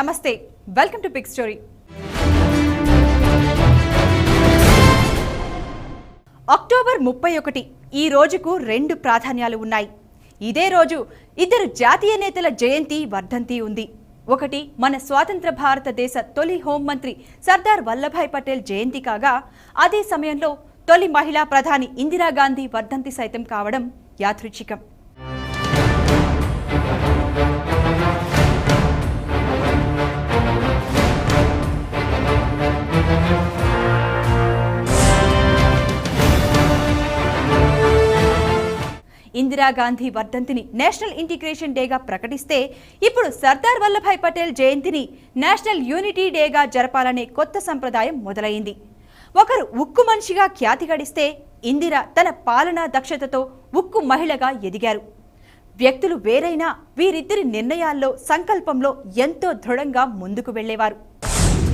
నమస్తే, welcome to big story. October 31 ఈ రోజుకు రెండు ప్రాధాన్యాలు ఉన్నాయి. ఇదే రోజు ఇద్దరు జాతీయ నేతల జయంతి వర్ధంతి ఉంది. ఒకటి మన స్వాతంత్ర భారతదేశ తొలి హోంమంత్రి సర్దార్ వల్లభాయ్ పటేల్ జయంతి కాగా, అదే సమయంలో తొలి మహిళా ప్రధాని ఇందిరాగాంధీ వర్ధంతి సైతం కావడం యాదృచ్ఛికం. ఇందిరాగాంధీ వర్ధంతిని నేషనల్ ఇంటిగ్రేషన్ డేగా ప్రకటిస్తే, ఇప్పుడు సర్దార్ వల్లభాయ్ పటేల్ జయంతిని నేషనల్ యూనిటీ డేగా జరపాలనే కొత్త సంప్రదాయం మొదలైంది. ఒకరు ఉక్కు మనిషిగా ఖ్యాతి గడిస్తే, ఇందిర తన పాలనా దక్షతతో ఉక్కు మహిళగా ఎదిగారు. వ్యక్తులు వేరైనా వీరిద్దరి నిర్ణయాల్లో, సంకల్పంలో ఎంతో దృఢంగా ముందుకు వెళ్లేవారు.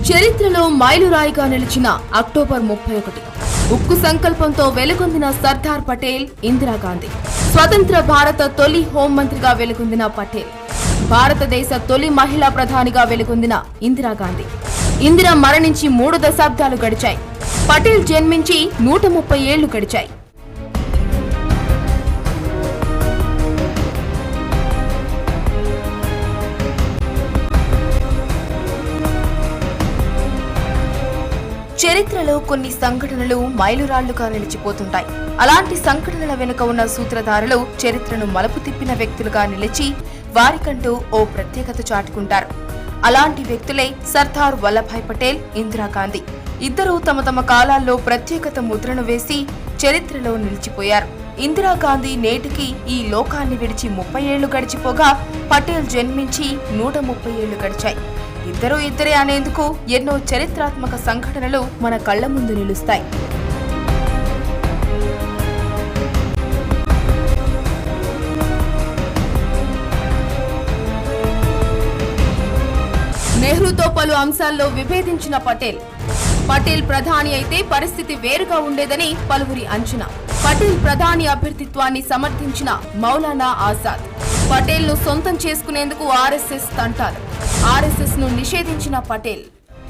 చరిత్రలో మైలురాయిగా నిలిచిన అక్టోబర్ 31 ఉక్కు సంకల్పంతో వెలుగొందిన సర్దార్ పటేల్, ఇందిరాగాంధీ. స్వతంత్ర భారత తొలి హోంమంత్రిగా వెలుగొందిన పటేల్, భారతదేశ తొలి మహిళా ప్రధానిగా వెలుగొందిన ఇందిరాగాంధీ. ఇందిర మరణించి 3 దశాబ్దాలు గడిచాయి. పటేల్ జన్మించి 130 ఏళ్లు గడిచాయి. చరిత్రలో కొన్ని సంఘటనలు మైలురాళ్లుగా నిలిచిపోతుంటాయి. అలాంటి సంఘటనల వెనుక ఉన్న సూత్రధారులు చరిత్రను మలుపు తిప్పిన వ్యక్తులుగా నిలిచి వారికంటూ ఓ ప్రత్యేకత చాటుకుంటారు. అలాంటి వ్యక్తులే సర్దార్ వల్లభాయ్ పటేల్, ఇందిరాగాంధీ. ఇద్దరూ తమ తమ కాలాల్లో ప్రత్యేకత ముద్రను వేసి చరిత్రలో నిలిచిపోయారు. ఇందిరాగాంధీ నేటికి ఈ లోకాన్ని విడిచి 30 ఏళ్లు గడిచిపోగా, పటేల్ జన్మించి 130 ఏళ్లు గడిచాయి. ఇద్దరు ఇద్దరే అనేందుకు ఎన్నో చరిత్రాత్మక సంఘటనలు మన కళ్ల ముందు నిలుస్తాయి. నెహ్రూతో పలు అంశాల్లో విభేదించిన పటేల్. పటేల్ ప్రధాని అయితే పరిస్థితి వేరుగా ఉండేదని పలువురి అంచనా. పటేల్ ప్రధాని అభ్యర్థిత్వాన్ని సమర్థించిన మౌలానా ఆజాద్. పటేల్ ను సొంతం చేసుకునేందుకు ఆర్ఎస్ఎస్ తంటాలు. ఆర్ఎస్ఎస్ ను నిషేధించిన పటేల్.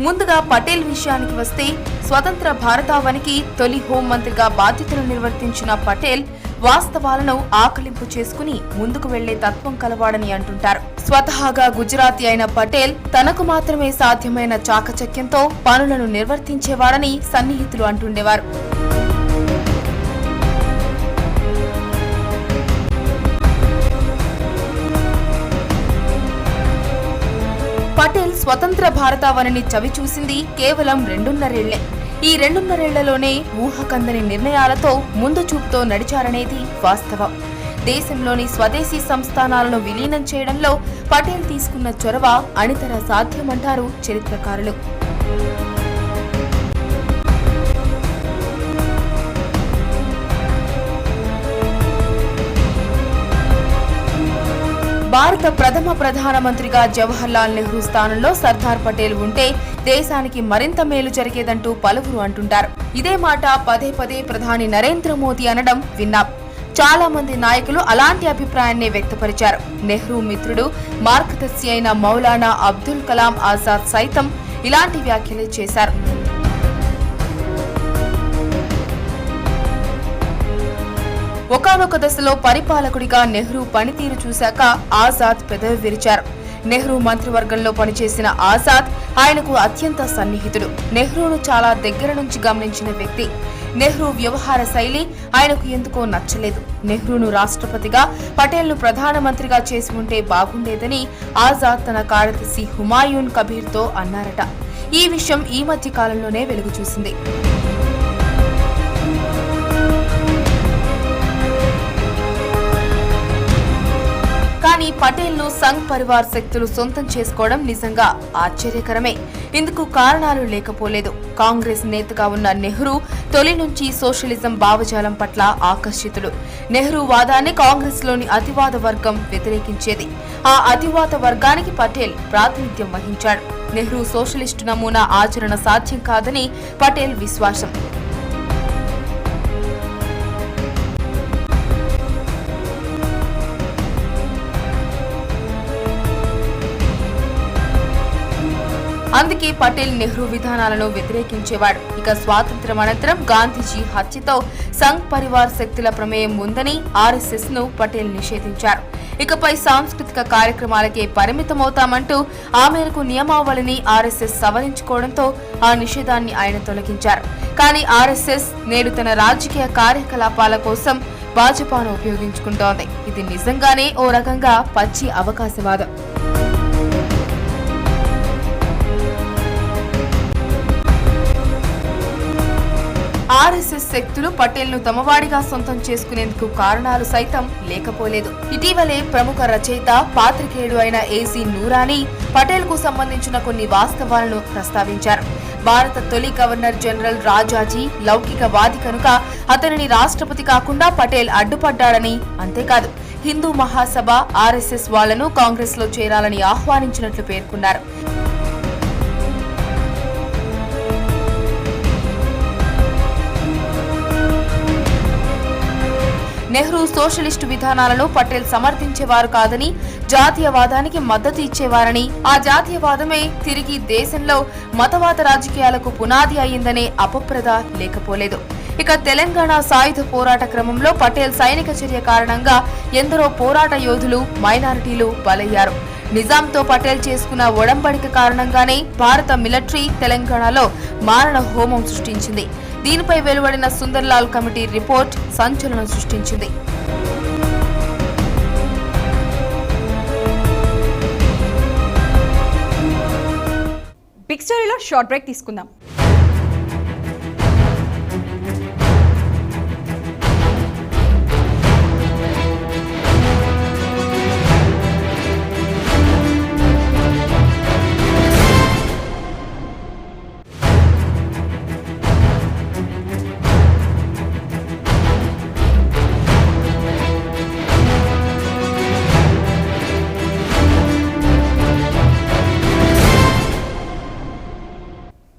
ముందుగా పటేల్ విషయానికి వస్తే, స్వతంత్ర భారతావనికి తొలి హోంమంత్రిగా బాధ్యతలు నిర్వర్తించిన పటేల్ వాస్తవాలను ఆకలింపు చేసుకుని ముందుకు వెళ్లే తత్వం కలవాడని అంటుంటారు. స్వతహాగా గుజరాతీ అయిన పటేల్ తనకు మాత్రమే సాధ్యమైన చాకచక్యంతో పనులను నిర్వర్తించేవాడని సన్నిహితులు అంటుండేవారు. పటేల్ స్వతంత్ర భారతావనిని చవిచూసింది కేవలం 2.5 ఏళ్లే. ఈ 2.5 ఏళ్లలోనే ఊహకందని నిర్ణయాలతో ముందు చూపుతో నడిచారనేది వాస్తవం. దేశంలోని స్వదేశీ సంస్థానాలను విలీనం చేయడంలో పటేల్ తీసుకున్న చొరవ అనితర సాధ్యమంటారు చరిత్రకారులు. భారత ప్రథమ ప్రధానమంత్రిగా జవహర్లాల్ నెహ్రూ స్థానంలో సర్దార్ పటేల్ ఉంటే దేశానికి మరింత మేలు జరిగేదంటూ పలువురు అంటుంటారు. ఇదే మాట పదే పదే ప్రధాని నరేంద్ర మోదీ అనడం విన్నాం. చాలా మంది నాయకులు అలాంటి అభిప్రాయాన్ని వ్యక్తపరిచారు. నెహ్రూ మిత్రుడు, మార్గదర్శి అయిన మౌలానా అబ్దుల్ కలాం ఆజాద్ సైతం ఇలాంటి వ్యాఖ్యలే చేశారు. ఒకానొక దశలో పరిపాలకుడిగా నెహ్రూ పనితీరు చూశాక ఆజాద్ పెదవి విరిచారు. నెహ్రూ మంత్రివర్గంలో పనిచేసిన ఆజాద్ ఆయనకు అత్యంత సన్నిహితుడు. నెహ్రూను చాలా దగ్గర నుంచి గమనించిన వ్యక్తి. నెహ్రూ వ్యవహార శైలి ఆయనకు ఎందుకో నచ్చలేదు. నెహ్రూను రాష్ట్రపతిగా, పటేల్ను ప్రధానమంత్రిగా చేసి ఉంటే బాగుండేదని ఆజాద్ తన కార్యదర్శి హుమాయూన్ కబీర్తో అన్నారట. ఈ విషయం ఈ మధ్య కాలంలోనే వెలుగు చూసింది. కానీ పటేల్ ను సంఘ్ పరివార్ శక్తులు సొంతం చేసుకోవడం నిజంగా ఆశ్చర్యకరమే. ఇందుకు కారణాలు లేకపోలేదు. కాంగ్రెస్ నేతగా ఉన్న నెహ్రూ తొలి నుంచి సోషలిజం భావజాలం పట్ల ఆకర్షితుడు. నెహ్రూ వాదాన్ని కాంగ్రెస్ లోని అతివాద వర్గం వ్యతిరేకించేది. ఆ అతివాద వర్గానికి పటేల్ ప్రాతినిధ్యం వహించాడు. నెహ్రూ సోషలిస్టు నమూనా ఆచరణ సాధ్యం కాదని పటేల్ విశ్వాసం. అందుకే పటేల్ నెహ్రూ విధానాలను వ్యతిరేకించేవాడు. ఇక స్వాతంత్ర్యం అనంతరం గాంధీజీ హత్యతో సంఘ్ పరివార్ శక్తుల ప్రమేయం ఉందని ఆర్ఎస్ఎస్ ను పటేల్ నిషేధించారు. ఇకపై సాంస్కృతిక కార్యక్రమాలకే పరిమితమవుతామంటూ ఆ మేరకు నియమావళిని ఆర్ఎస్ఎస్ సవరించుకోవడంతో ఆ నిషేధాన్ని ఆయన తొలగించారు. కానీ ఆర్ఎస్ఎస్ నేడు తన రాజకీయ కార్యకలాపాల కోసం భాజపాను ఉపయోగించుకుంటోంది. ఇది నిజంగానే ఓ రకంగా పచ్చి అవకాశవాదం. ఆర్ఎస్ఎస్ శక్తులు పటేల్ ను తమవాడిగా సొంతం చేసుకునేందుకు కారణాలు సైతం లేకపోలేదు. ఇటీవలే ప్రముఖ రచయిత పాత్రికేయుడు అయిన ఏసీ నూరానీ పటేల్ కు సంబంధించిన కొన్ని వాస్తవాలను ప్రస్తావించారు. భారత తొలి గవర్నర్ జనరల్ రాజాజీ లౌకికవాది కనుక అతనిని రాష్ట్రపతి కాకుండా పటేల్ అడ్డుపడ్డాడని, అంతేకాదు హిందూ మహాసభ ఆర్ఎస్ఎస్ వాళ్లను కాంగ్రెస్ లో చేరాలని ఆహ్వానించినట్లు పేర్కొన్నారు. నెహ్రూ సోషలిస్టు విధానాలను పటేల్ సమర్థించేవారు కాదని, జాతీయవాదానికి మద్దతు ఇచ్చేవారని, ఆ జాతీయవాదమే తిరిగి దేశంలో మతవాద రాజకీయాలకు పునాది అయిందనే అపప్రద లేకపోలేదు. ఇక తెలంగాణ సాయుధ పోరాట క్రమంలో పటేల్ సైనిక చర్య కారణంగా ఎందరో పోరాట యోధులు, మైనారిటీలు బలయ్యారు. నిజాంతో పటేల్ చేసుకున్న ఒడంబడిక కారణంగానే భారత మిలిటరీ తెలంగాణలో మారణ హోమం సృష్టించింది. దీనిపై వెలువడిన సుందర్లాల్ కమిటీ రిపోర్ట్ సంచలనం సృష్టించింది. బిగ్ స్టోరీలో షార్ట్ బ్రేక్ తీసుకుందాం.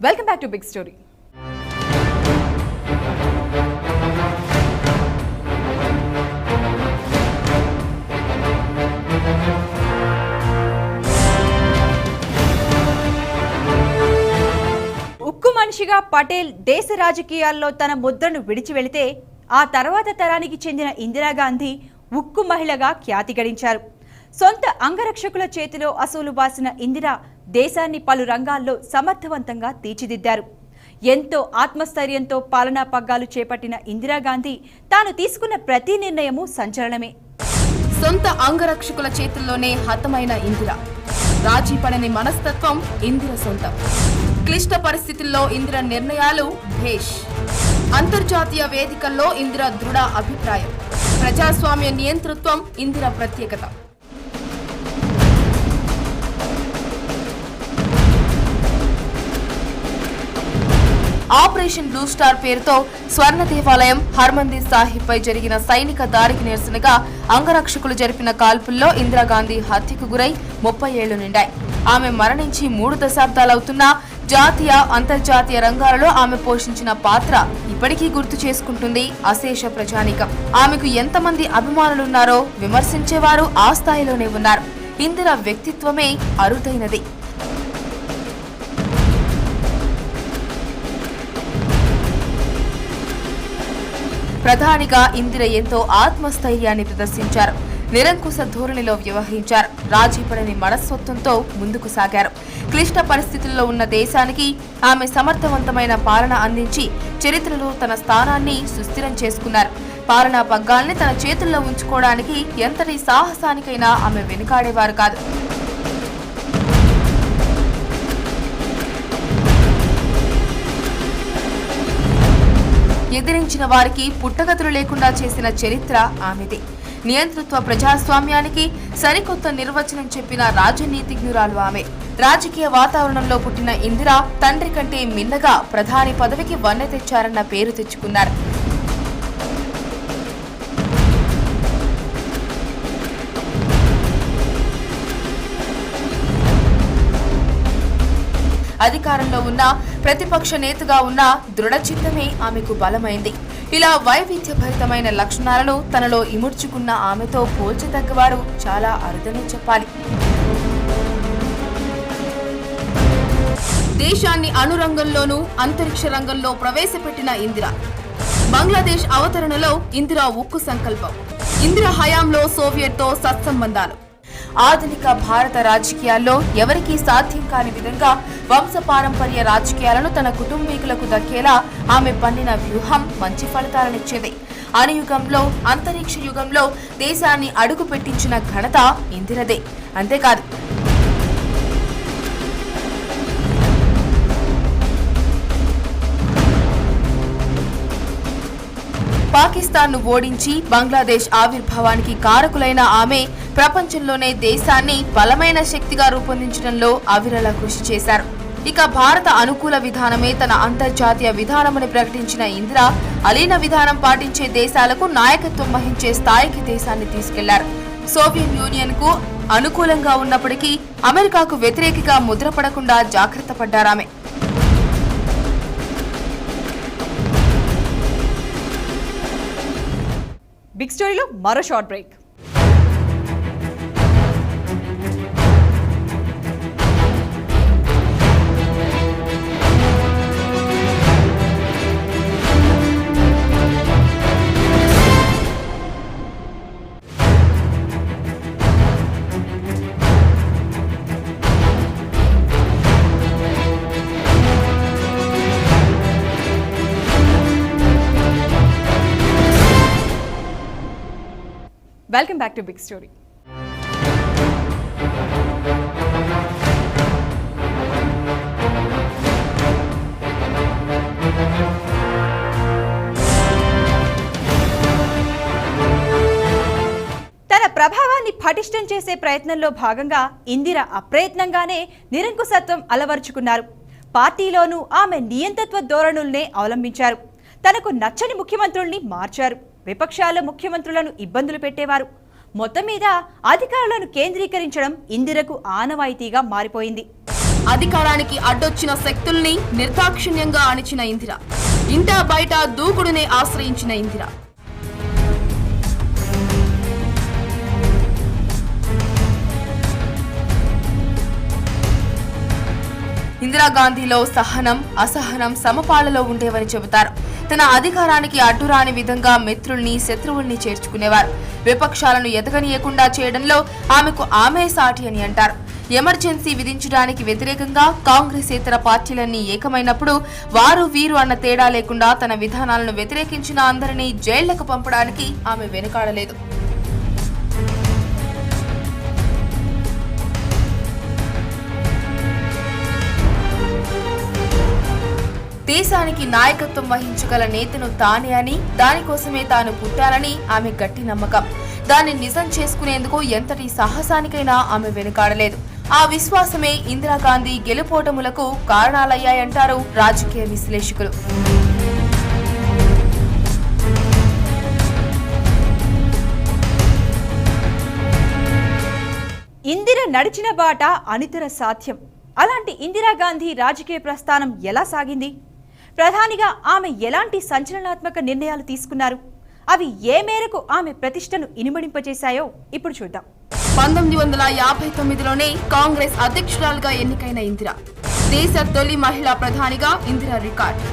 Welcome back to big story. ఉక్కు మనిషిగా పటేల్ దేశ రాజకీయాల్లో తన ముద్రను విడిచి వెళితే ఆ తర్వాత తరానికి చెందిన ఇందిరాగాంధీ ఉక్కు మహిళగా ఖ్యాతి గడించారు. సొంత అంగరక్షకుల చేతిలో అసూలు బాసిన ఇందిరా దేశాన్ని పలు రంగాల్లో సమర్థవంతంగా తీర్చిదిద్దారు. ఎంతో ఆత్మస్థైర్యంతో పాలనా పగ్గాలు చేపట్టిన ఇందిరాగాంధీ తాను తీసుకున్న ప్రతి నిర్ణయము సంచలనమే. సొంత అంగరక్షకుల చేతుల్లోనే హతమైన ఇందిర. రాజీ పడని మనస్తత్వం ఇందిర సొంతం. క్లిష్ట పరిస్థితుల్లో ఇందిర నిర్ణయాలు భేష్. అంతర్జాతీయ వేదికల్లో ఇందిర దృఢ అభిప్రాయం. ప్రజాస్వామ్య నియంతృత్వం ఇందిర ప్రత్యేకత. ఆపరేషన్ బ్లూ స్టార్ పేరుతో స్వర్ణ దేవాలయం హర్మందిర్ సాహిబ్ పై జరిగిన సైనిక దాడికి నిరసనగా అంగరక్షకులు జరిపిన కాల్పుల్లో ఇందిరాగాంధీ హత్యకు గురై 30 ఏళ్లు నిండాయి. ఆమె మరణించి 3 దశాబ్దాలవుతున్నా జాతీయ, అంతర్జాతీయ రంగాలలో ఆమె పోషించిన పాత్ర ఇప్పటికీ గుర్తు చేసుకుంటుంది అశేష ప్రజానీకం. ఆమెకు ఎంతమంది అభిమానులున్నారో విమర్శించేవారు ఆ స్థాయిలోనే ఉన్నారు. ఇందిర వ్యక్తిత్వమే అరుదైనది. ప్రధానిగా ఇందిర ఎంతో ఆత్మస్థైర్యాన్ని ప్రదర్శించారు. నిరంకుశ ధోరణిలో వ్యవహరించారు. రాజీపడని మనస్తత్వంతో ముందుకు సాగారు. క్లిష్ట పరిస్థితుల్లో ఉన్న దేశానికి ఆమె సమర్థవంతమైన పాలన అందించి చరిత్రలో తన స్థానాన్ని సుస్థిరం చేసుకున్నారు. పాలనా పగ్గాల్ని తన చేతుల్లో ఉంచుకోవడానికి ఎంతటి సాహసానికైనా ఆమె వెనుకాడేవారు కాదు. ఎదిరించిన వారికి పుట్టగతులు లేకుండా చేసిన చరిత్ర ఆమెది. నియంతృత్వ ప్రజాస్వామ్యానికి సరికొత్త నిర్వచనం చెప్పిన రాజనీతిజ్ఞురాలు ఆమె. రాజకీయ వాతావరణంలో పుట్టిన ఇందిర తండ్రి కంటే మిన్నగా ప్రధాని పదవికి వన్నె తెచ్చారన్న పేరు తెచ్చుకున్నారు. అధికారంలో ఉన్న ప్రతిపక్ష నేతగా ఉన్న దృఢచిత్తమే ఆమెకు బలమైంది. ఇలా వైవిధ్యభరితమైన లక్షణాలను తనలో ఇముడ్చుకున్న ఆమెతో పోల్చదగ్గవారు చాలా అరుదనే చెప్పాలి. దేశాన్ని అణురంగంలోనూ అంతరిక్ష రంగంలో ప్రవేశపెట్టిన ఇందిర. బంగ్లాదేశ్ అవతరణలో ఇందిరా ఉక్కు సంకల్పం. ఇందిరా హయాంలో సోవియట్తో సత్సంబంధాలు. ఆధునిక భారత రాజకీయాల్లో ఎవరికీ సాధ్యం కాని విధంగా వంశపారంపర్య రాజకీయాలను తన కుటుంబీకులకు దక్కేలా ఆమె పన్నిన వ్యూహం మంచి ఫలితాలనిచ్చేది. అణుయుగంలో అంతరిక్ష యుగంలో దేశాన్ని అడుగు పెట్టించిన ఘనత ఇందిరదే. అంతేకాదు, పాకిస్తాన్ను ఓడించి బంగ్లాదేశ్ ఆవిర్భావానికి కారకులైన ఆమె ప్రపంచంలోనే దేశాన్ని బలమైన శక్తిగా రూపొందించడంలో అవిరళ కృషి చేశారు. ఇక భారత అనుకూల విధానమే తన అంతర్జాతీయ విధానమని ప్రకటించిన ఇందిర అలీన విధానం పాటించే దేశాలకు నాయకత్వం వహించే స్థాయికి దేశాన్ని తీసుకెళ్లారు. సోవియట్ యూనియన్ కు అనుకూలంగా ఉన్నప్పటికీ అమెరికాకు వ్యతిరేకిగా ముద్రపడకుండా జాగ్రత్త పడ్డారామె. బిగ్ స్టోరీలో మరో short break. Welcome back to big story. తన ప్రభావాన్ని పటిష్టం చేసే ప్రయత్నంలో భాగంగా ఇందిర అప్రయత్నంగానే నిరంకుశత్వం అలవర్చుకున్నారు. పార్టీలోనూ ఆమె నియంతత్వ ధోరణుల్నే అవలంబించారు. తనకు నచ్చని ముఖ్యమంత్రుల్ని మార్చారు. విపక్షాల ముఖ్యమంత్రులను ఇబ్బందులు పెట్టేవారు. మొత్తం మీద అధికారులను కేంద్రీకరించడం ఇందిరకు ఆనవాయితీగా మారిపోయింది. అధికారానికి అడ్డొచ్చిన శక్తుల్ని నిర్దాక్షిణ్యంగా అణిచిన ఇందిర, ఇంటా బయట దూకుడునే ఆశ్రయించిన ఇందిర. ఇందిరాగాంధీలో సహనం, అసహనం సమపాలలో ఉండేవని చెబుతారు. తన అధికారానికి అడ్డురాని విధంగా మిత్రుల్ని, శత్రువుల్ని చేర్చుకునేవారు. విపక్షాలను ఎదగనీయకుండా చేయడంలో ఆమెకు ఆమె సాటి అని అంటారు. ఎమర్జెన్సీ విధించడానికి వ్యతిరేకంగా కాంగ్రెసేతర పార్టీలన్నీ ఏకమైనప్పుడు వారు వీరు అన్న తేడా లేకుండా తన విధానాలను వ్యతిరేకించిన అందరినీ జైళ్లకు పంపడానికి ఆమె వెనుకాడలేదు. దేశానికి నాయకత్వం వహించగల నేతను తానే అని, దానికోసమే తాను పుట్టాలని ఆమె గట్టి నమ్మకం. దాన్ని నిజం చేసుకునేందుకు ఎంతటి సాహసానికైనా ఆమె వెనుకాడలేదు. ఆ విశ్వాసమే ఇందిరాగాంధీ గెలుపోటములకు కారణాలయ్యాయంటారు రాజకీయ విశ్లేషకులు. ఇందిర నడిచిన బాట అనితర సాధ్యం. అలాంటి ఇందిరాగాంధీ రాజకీయ ప్రస్థానం ఎలా సాగింది? ప్రధానిగా ఆమె ఎలాంటి సంచలనాత్మక నిర్ణయాలు తీసుకున్నారు? అవి ఏ మేరకు ఆమె ప్రతిష్టను ఇనుమడింపజేశాయో ఇప్పుడు చూద్దాం. 1959లోనే కాంగ్రెస్ అధ్యక్షురాలుగా ఎన్నికైన ఇందిర, దేశ తొలి మహిళా ప్రధానిగా ఇందిర రికార్డ్.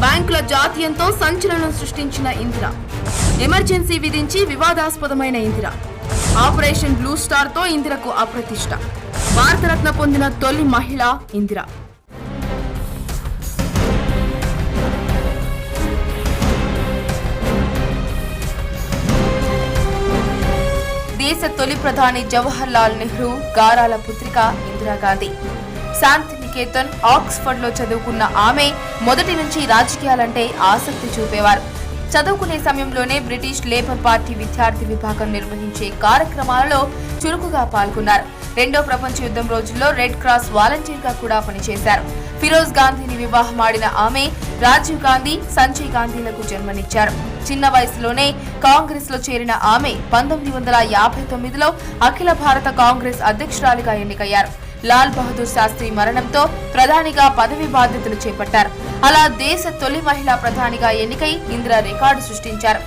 బ్యాంకుల జాతీయంతో సంచలనం సృష్టించిన ఇందిర, ఎమర్జెన్సీ విధించి వివాదాస్పదమైన ఇందిర, ఆపరేషన్ బ్లూ స్టార్ తో ఇందిరకు అప్రతిష్ట, భారతరత్న పొందిన తొలి మహిళ ఇందిర. దేశ తొలి ప్రధాని జవహర్ లాల్ నెహ్రూ గారాల పుత్రిక ఇందిరాగాంధీ. శాంతి నికేతన్, ఆక్స్ఫర్డ్ లో చదువుకున్న ఆమె మొదటి నుంచి రాజకీయాలంటే ఆసక్తి చూపేవారు. చదువుకునే సమయంలోనే బ్రిటిష్ లేబర్ పార్టీ విద్యార్థి విభాగం నిర్వహించే కార్యక్రమాలలో చురుకుగా పాల్గొన్నారు. రెండో ప్రపంచ యుద్ధం రోజుల్లో రెడ్ క్రాస్ వాలంటీర్ గా కూడా పనిచేశారు. ఫిరోజ్ గాంధీని వివాహమాడిన ఆమె రాజీవ్ గాంధీ, సంజయ్ గాంధీలకు జన్మనిచ్చారు. చిన్న వయసులోనే కాంగ్రెస్ లో చేరిన ఆమె 1959లో అఖిల భారత కాంగ్రెస్ అధ్యక్షురాలిగా ఎన్నికయ్యారు. లాల్ బహదూర్ శాస్త్రి మరణంతో ప్రధానిగా పదవి బాధ్యతలు చేపట్టారు. అలా దేశ తొలి మహిళా ప్రధానిగా ఎన్నికై ఇందిర రికార్డు సృష్టించారు.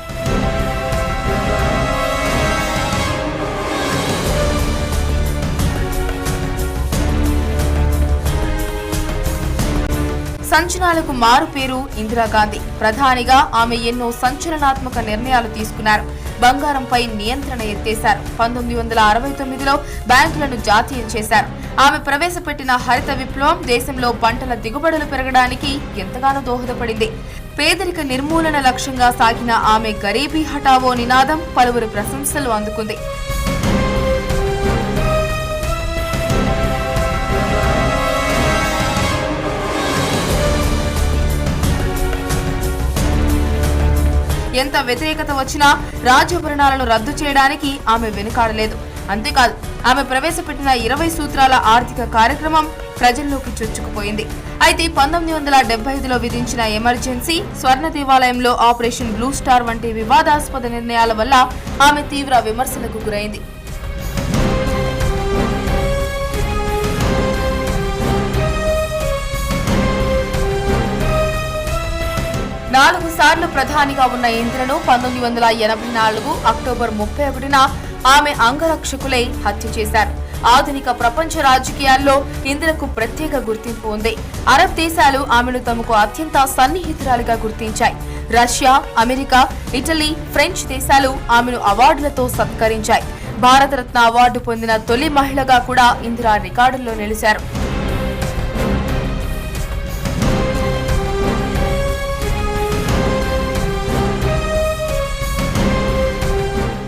సంచలనాలకు మారు పేరు ఇందిరాగాంధీ. ప్రధానిగా ఆమె ఎన్నో సంచలనాత్మక నిర్ణయాలు తీసుకున్నారు. బంగారంపై నియంత్రణ ఎత్తేశారు. 1969లో బ్యాంకులను జాతీయం చేశారు. ఆమె ప్రవేశపెట్టిన హరిత విప్లవం దేశంలో పంటల దిగుబడులు పెరగడానికి ఎంతగానో దోహదపడింది. పేదరిక నిర్మూలన లక్ష్యంగా సాగిన ఆమె గరీబీ హఠావో నినాదం పలువురు ప్రశంసలు అందుకుంది. ఎంత వ్యతిరేకత వచ్చినా రాజ్యభరణాలను రద్దు చేయడానికి ఆమె వెనుకాడలేదు. అంతేకాదు, ఆమె ప్రవేశపెట్టిన 20 సూత్రాల ఆర్థిక కార్యక్రమం ప్రజల్లోకి చొచ్చుకుపోయింది. అయితే 1975లో విధించిన ఎమర్జెన్సీ, స్వర్ణ దేవాలయంలో ఆపరేషన్ బ్లూ స్టార్ వంటి వివాదాస్పద నిర్ణయాల వల్ల ఆమె తీవ్ర విమర్శలకు గురైంది. 4 సార్లు ప్రధానిగా ఉన్న ఇందిరను 1984 అక్టోబర్ 31న ఆమె అంగరక్షకులై హత్య చేశారు. ఆధునిక ప్రపంచ రాజకీయాల్లో ఇందిరకు ప్రత్యేక గుర్తింపు ఉంది. అరబ్ దేశాలు ఆమెను తమకు అత్యంత సన్నిహితురాలిగా గుర్తించాయి. రష్యా, అమెరికా, ఇటలీ, ఫ్రెంచ్ దేశాలు ఆమెను అవార్డులతో సత్కరించాయి. భారతరత్న అవార్డు పొందిన తొలి మహిళగా కూడా ఇందిరా రికార్డుల్లో నిలిచారు.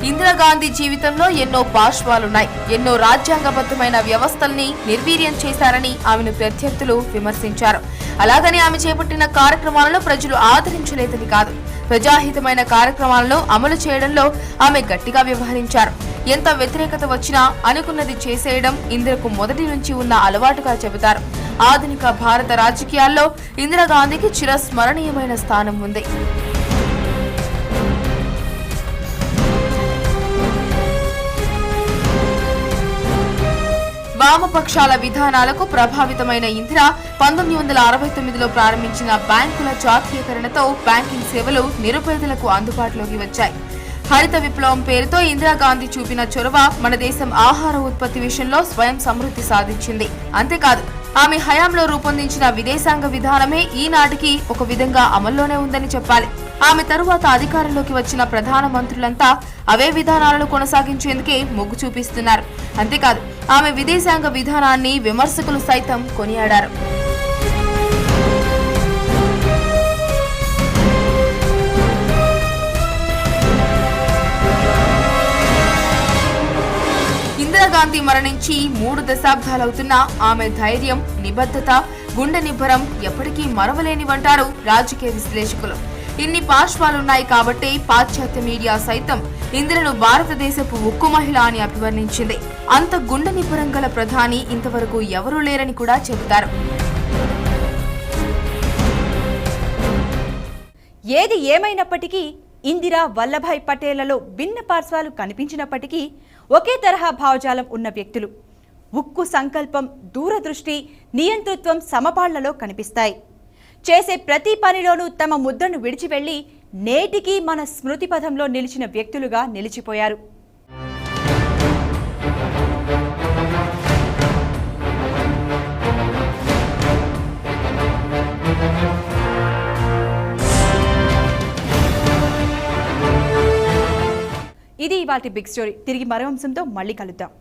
ఇందిరాగాంధీ జీవితంలో ఎన్నో పార్శ్వాలున్నాయి. ఎన్నో రాజ్యాంగబద్ధమైన వ్యవస్థల్ని నిర్వీర్యం చేశారని ఆమెను ప్రత్యర్థులు విమర్శించారు. అలాగని ఆమె చేపట్టిన కార్యక్రమాలను ప్రజలు ఆదరించలేదని కాదు, ప్రజాహితమైన కార్యక్రమాలను అమలు చేయడంలో ఆమె గట్టిగా వ్యవహరించారు. ఎంత వ్యతిరేకత వచ్చినా అనుకున్నది చేసేయడం ఇందిరకు మొదటి నుంచి ఉన్న అలవాటుగా చెబుతారు. ఆధునిక భారత రాజకీయాల్లో ఇందిరాగాంధీకి చిరస్మరణీయమైన స్థానం ఉంది. వామపక్షాల విధానాలకు ప్రభావితమైన ఇందిరా 1969లో ప్రారంభించిన బ్యాంకుల జాతీయకరణతో బ్యాంకింగ్ సేవలు నిరుపేదలకు అందుబాటులోకి వచ్చాయి. హరిత విప్లవం పేరుతో ఇందిరాగాంధీ చూపిన చొరవ మన దేశం ఆహార ఉత్పత్తి విషయంలో స్వయం సమృద్ధి సాధించింది. అంతేకాదు, ఆమె హయాంలో రూపొందించిన విదేశాంగ విధానమే ఈనాటికి ఒక విధంగా అమల్లోనే ఉందని చెప్పాలి. ఆమె తరువాత అధికారంలోకి వచ్చిన ప్రధాన మంత్రులంతా అవే విధానాలను కొనసాగించేందుకే మొగ్గు చూపిస్తున్నారు. అంతేకాదు, ఆమె విదేశాంగ విధానాన్ని విమర్శకులు సైతం కొనియాడారు. ఇందిరాగాంధీ మరణించి 3 దశాబ్దాలవుతున్నా ఆమె ధైర్యం, నిబద్ధత, గుండె నిబ్బరం ఎప్పటికీ మరవలేనివంటారు రాజకీయ విశ్లేషకులు. ఇన్ని పార్శ్వాలున్నాయి కాబట్టే పాశ్చాత్య మీడియా సైతం ఇందిరను భారతదేశపు ఉక్కు మహిళ అని అభివర్ణించింది. అంత గుండె నిబ్బరం గల ప్రధాని ఇంతవరకు ఎవరూ లేరని కూడా చెబుతారు. ఏది ఏమైనప్పటికీ ఇందిరా, వల్లభాయ్ పటేళ్లలో భిన్న పార్శ్వాలు కనిపించినప్పటికీ ఒకే తరహా భావజాలం ఉన్న వ్యక్తులు. ఉక్కు సంకల్పం, దూరదృష్టి, నియంతృత్వం సమపాళ్లలో కనిపిస్తాయి. చేసే ప్రతి పనిలోనూ తమ ముద్రను విడిచి వెళ్లి నేటికీ మన స్మృతి పథంలో నిలిచిన వ్యక్తులుగా నిలిచిపోయారు. ఇది ఇవాల్టి బిగ్ స్టోరీ. తిరిగి మరో అంశంతో మళ్ళీ కలుద్దాం.